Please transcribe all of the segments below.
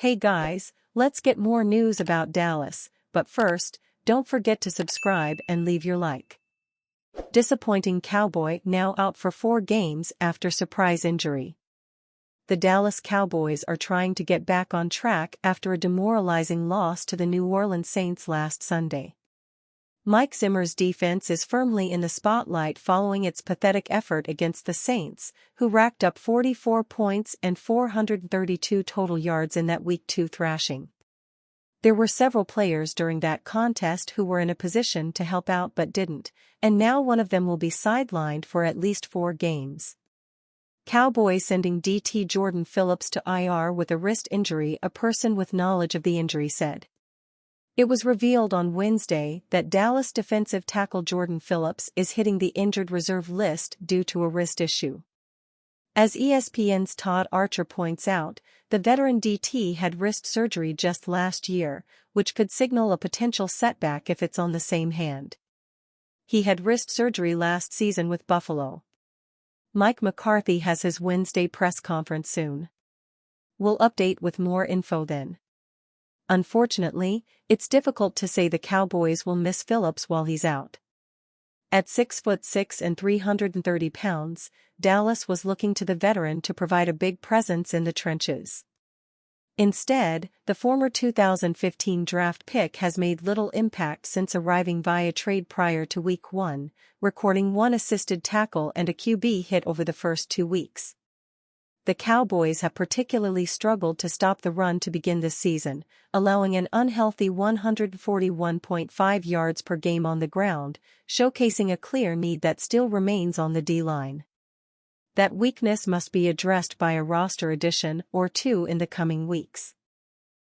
Hey guys, let's get more news about Dallas, but first, don't forget to subscribe and leave your like. Disappointing Cowboy now out for 4 games after surprise injury. The Dallas Cowboys are trying to get back on track after a demoralizing loss to the New Orleans Saints last Sunday. Mike Zimmer's defense is firmly in the spotlight following its pathetic effort against the Saints, who racked up 44 points and 432 total yards in that Week 2 thrashing. There were several players during that contest who were in a position to help out but didn't, and now one of them will be sidelined for at least 4 games. Cowboys sending DT Jordan Phillips to IR with a wrist injury, a person with knowledge of the injury said. It was revealed on Wednesday that Dallas defensive tackle Jordan Phillips is hitting the injured reserve list due to a wrist issue. As ESPN's Todd Archer points out, the veteran DT had wrist surgery just last year, which could signal a potential setback if it's on the same hand. He had wrist surgery last season with Buffalo. Mike McCarthy has his Wednesday press conference soon. We'll update with more info then. Unfortunately, it's difficult to say the Cowboys will miss Phillips while he's out. At 6'6" and 330 pounds, Dallas was looking to the veteran to provide a big presence in the trenches. Instead, the former 2015 draft pick has made little impact since arriving via trade prior to Week 1, recording 1 assisted tackle and a QB hit over the first 2 weeks. The Cowboys have particularly struggled to stop the run to begin this season, allowing an unhealthy 141.5 yards per game on the ground, showcasing a clear need that still remains on the D-line. That weakness must be addressed by a roster addition or 2 in the coming weeks.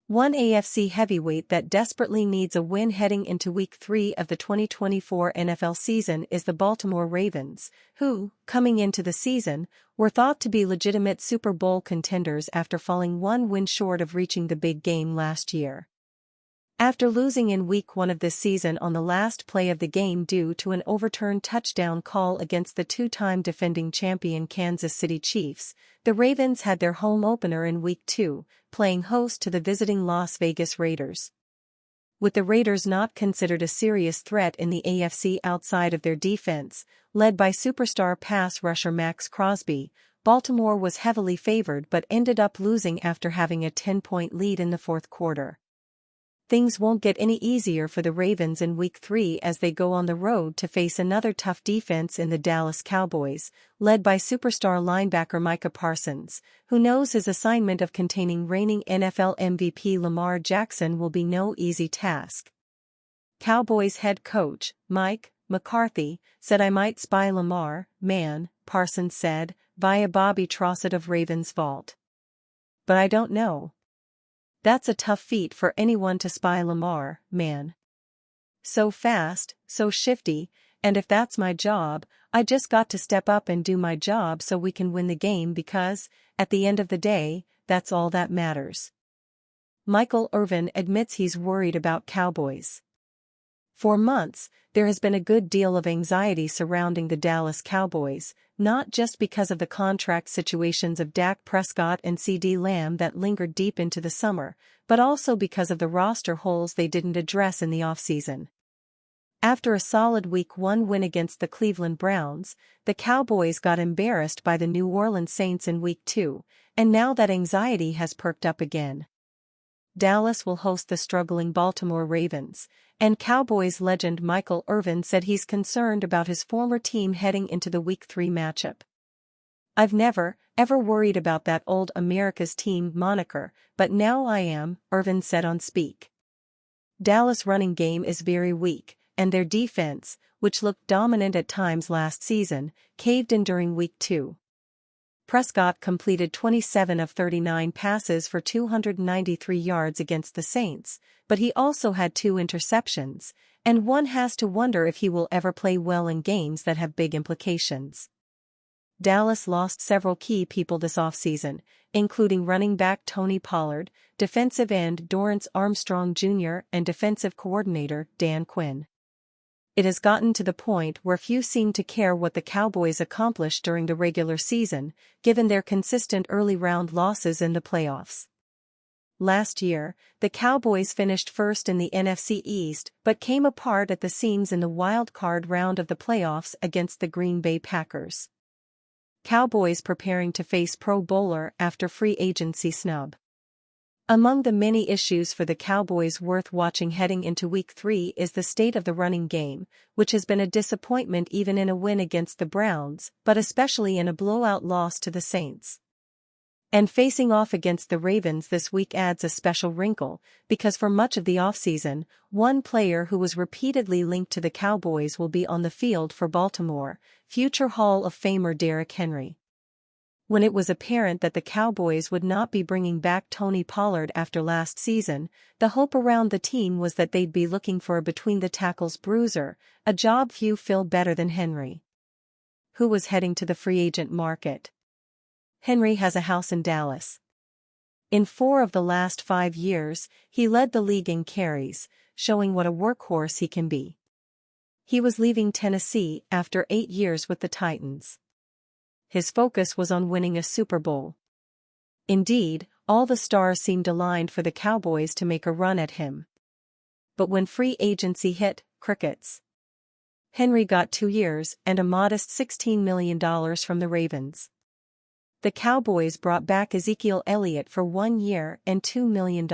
One AFC heavyweight that desperately needs a win heading into Week 3 of the 2024 NFL season is the Baltimore Ravens, who, coming into the season, were thought to be legitimate Super Bowl contenders after falling 1 win short of reaching the big game last year. After losing in Week 1 of this season on the last play of the game due to an overturned touchdown call against the 2-time defending champion Kansas City Chiefs, the Ravens had their home opener in Week 2, playing host to the visiting Las Vegas Raiders. With the Raiders not considered a serious threat in the AFC outside of their defense, led by superstar pass rusher Max Crosby, Baltimore was heavily favored but ended up losing after having a 10-point lead in the fourth quarter. Things won't get any easier for the Ravens in Week 3 as they go on the road to face another tough defense in the Dallas Cowboys, led by superstar linebacker Micah Parsons, who knows his assignment of containing reigning NFL MVP Lamar Jackson will be no easy task. Cowboys head coach, Mike McCarthy, said I might spy Lamar, man, Parsons said, via Bobby Trossett of Ravens Vault. But I don't know. That's a tough feat for anyone to spy Lamar, man. So fast, so shifty, and if that's my job, I just got to step up and do my job so we can win the game because, at the end of the day, that's all that matters. Michael Irvin admits he's worried about Cowboys. For months, there has been a good deal of anxiety surrounding the Dallas Cowboys, not just because of the contract situations of Dak Prescott and CeeDee Lamb that lingered deep into the summer, but also because of the roster holes they didn't address in the offseason. After a solid Week 1 win against the Cleveland Browns, the Cowboys got embarrassed by the New Orleans Saints in Week 2, and now that anxiety has perked up again. Dallas will host the struggling Baltimore Ravens, and Cowboys legend Michael Irvin said he's concerned about his former team heading into the Week 3 matchup. I've never, ever worried about that old America's team moniker, but now I am, Irvin said on Speak. Dallas' running game is very weak, and their defense, which looked dominant at times last season, caved in during Week 2. Prescott completed 27 of 39 passes for 293 yards against the Saints, but he also had 2 interceptions, and one has to wonder if he will ever play well in games that have big implications. Dallas lost several key people this offseason, including running back Tony Pollard, defensive end Dorrance Armstrong Jr., and defensive coordinator Dan Quinn. It has gotten to the point where few seem to care what the Cowboys accomplish during the regular season, given their consistent early-round losses in the playoffs. last year, the Cowboys finished first in the NFC East but came apart at the seams in the wild-card round of the playoffs against the Green Bay Packers. Cowboys preparing to face Pro Bowler after free agency snub. Among the many issues for the Cowboys worth watching heading into Week 3 is the state of the running game, which has been a disappointment even in a win against the Browns, but especially in a blowout loss to the Saints. And facing off against the Ravens this week adds a special wrinkle, because for much of the offseason, one player who was repeatedly linked to the Cowboys will be on the field for Baltimore, future Hall of Famer Derrick Henry. When it was apparent that the Cowboys would not be bringing back Tony Pollard after last season, the hope around the team was that they'd be looking for a between-the-tackles bruiser, a job few fill better than Henry. Who was heading to the free agent market? Henry has a house in Dallas. In 4 of the last 5 years, he led the league in carries, showing what a workhorse he can be. He was leaving Tennessee after 8 years with the Titans. His focus was on winning a Super Bowl. Indeed, all the stars seemed aligned for the Cowboys to make a run at him. But when free agency hit, crickets. Henry got 2 years and a modest $16 million from the Ravens. The Cowboys brought back Ezekiel Elliott for 1 year and $2 million.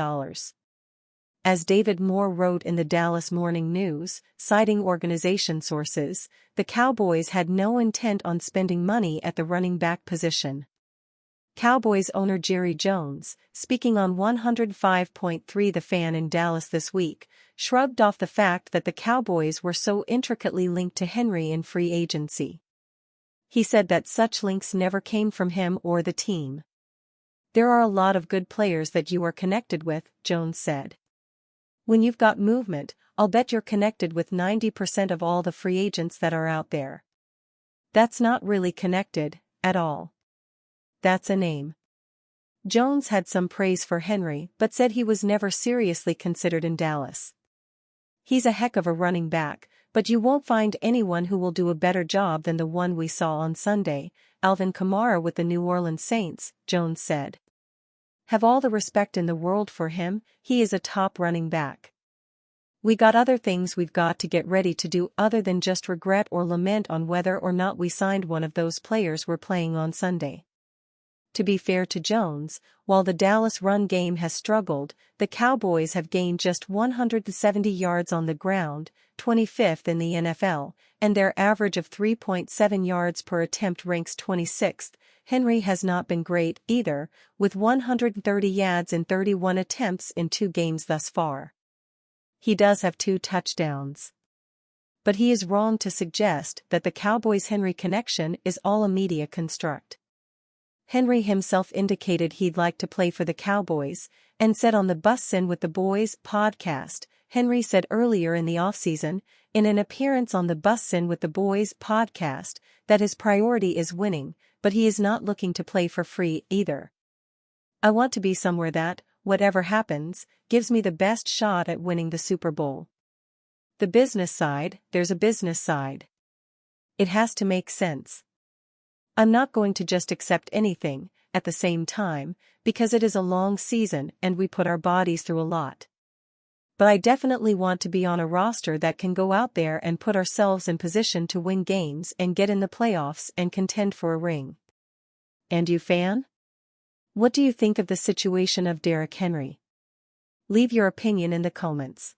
As David Moore wrote in the Dallas Morning News, citing organization sources, the Cowboys had no intent on spending money at the running back position. Cowboys owner Jerry Jones, speaking on 105.3 The Fan in Dallas this week, shrugged off the fact that the Cowboys were so intricately linked to Henry in free agency. He said that such links never came from him or the team. "There are a lot of good players that you are connected with," Jones said. "When you've got movement, I'll bet you're connected with 90% of all the free agents that are out there. That's not really connected, at all. That's a name." Jones had some praise for Henry but said he was never seriously considered in Dallas. "He's a heck of a running back, but you won't find anyone who will do a better job than the one we saw on Sunday, Alvin Kamara with the New Orleans Saints," Jones said. "Have all the respect in the world for him, he is a top running back. We got other things we've got to get ready to do other than just regret or lament on whether or not we signed one of those players we're playing on Sunday." To be fair to Jones, while the Dallas run game has struggled, the Cowboys have gained just 170 yards on the ground, 25th in the NFL, and their average of 3.7 yards per attempt ranks 26th. Henry has not been great either, with 130 yards in 31 attempts in 2 games thus far. He does have 2 touchdowns. But he is wrong to suggest that the Cowboys-Henry connection is all a media construct. Henry himself indicated he'd like to play for the Cowboys, and said on the Bussin' with the Boys podcast. Henry said earlier in the offseason, in an appearance on the Bussin' with the Boys podcast, that his priority is winning, but he is not looking to play for free either. "I want to be somewhere that, whatever happens, gives me the best shot at winning the Super Bowl." The business side, there's a business side. It has to make sense. "I'm not going to just accept anything, at the same time, because it is a long season and we put our bodies through a lot. But I definitely want to be on a roster that can go out there and put ourselves in position to win games and get in the playoffs and contend for a ring." And you, fan? What do you think of the situation of Derrick Henry? Leave your opinion in the comments.